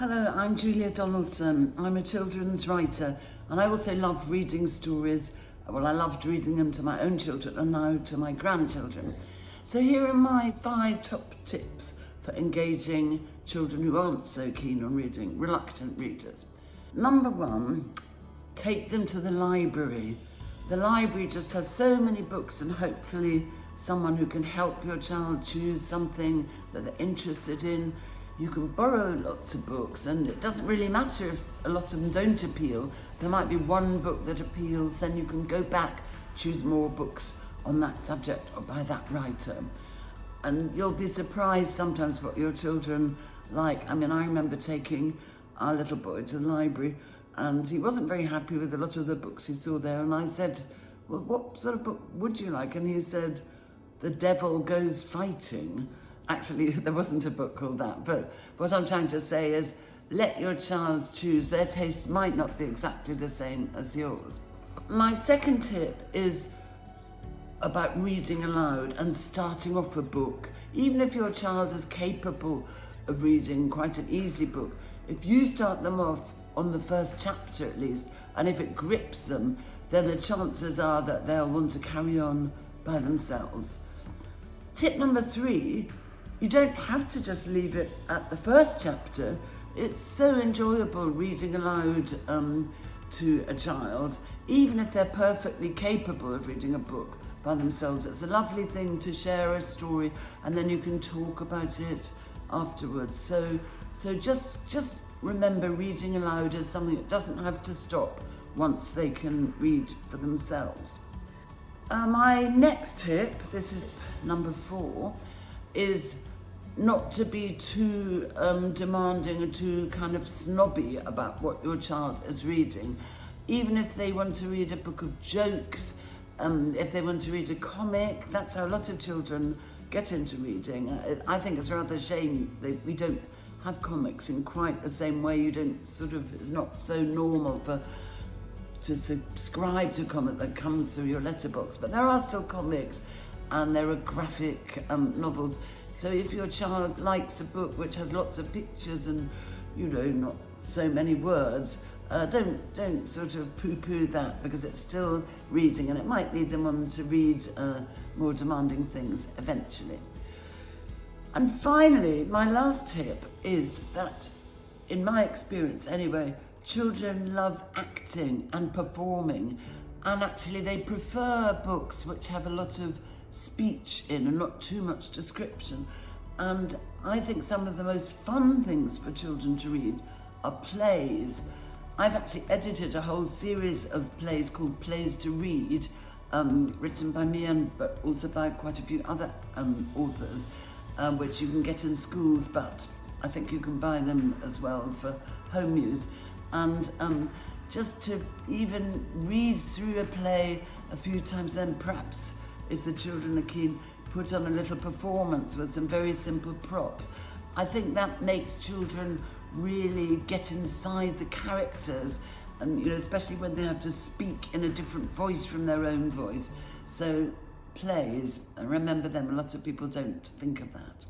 Hello, I'm Julia Donaldson. I'm a children's writer and I also love reading stories. Well, I loved reading them to my own children and now to my grandchildren. So here are my 5 top tips for engaging children who aren't so keen on reading, reluctant readers. Number 1, take them to the library. The library just has so many books and hopefully someone who can help your child choose something that they're interested in. You can borrow lots of books and it doesn't really matter if a lot of them don't appeal. There might be one book that appeals, then you can go back, choose more books on that subject or by that writer. And you'll be surprised sometimes what your children like. I mean, I remember taking our little boy to the library and he wasn't very happy with a lot of the books he saw there. And I said, well, what sort of book would you like? And he said, The Devil Goes Fighting. Actually, there wasn't a book called that, but what I'm trying to say is let your child choose. Their tastes might not be exactly the same as yours. My second tip is about reading aloud and starting off a book. Even if your child is capable of reading quite an easy book, if you start them off on the first chapter at least, and if it grips them, then the chances are that they'll want to carry on by themselves. Tip number 3, you don't have to just leave it at the first chapter. It's so enjoyable reading aloud to a child, even if they're perfectly capable of reading a book by themselves. It's a lovely thing to share a story and then you can talk about it afterwards. So just remember reading aloud is something that doesn't have to stop once they can read for themselves. My next tip, this is number 4, is not to be too demanding or too kind of snobby about what your child is reading. Even if they want to read a book of jokes, if they want to read a comic, that's how a lot of children get into reading. I think it's rather a shame that we don't have comics in quite the same way. It's not so normal to subscribe to a comic that comes through your letterbox, but there are still comics and there are graphic novels. So if your child likes a book which has lots of pictures and, not so many words, don't sort of poo-poo that, because it's still reading and it might lead them on to read more demanding things eventually. And finally, my last tip is that, in my experience anyway, children love acting and performing, and actually they prefer books which have a lot of speech in and not too much description. And I think some of the most fun things for children to read are plays. I've actually edited a whole series of plays called Plays to Read, written by me but also by quite a few other authors, which you can get in schools, but I think you can buy them as well for home use. And just to even read through a play a few times, then perhaps if the children are keen, put on a little performance with some very simple props. I think that makes children really get inside the characters, and especially when they have to speak in a different voice from their own voice. So plays, and remember them, a lot of people don't think of that.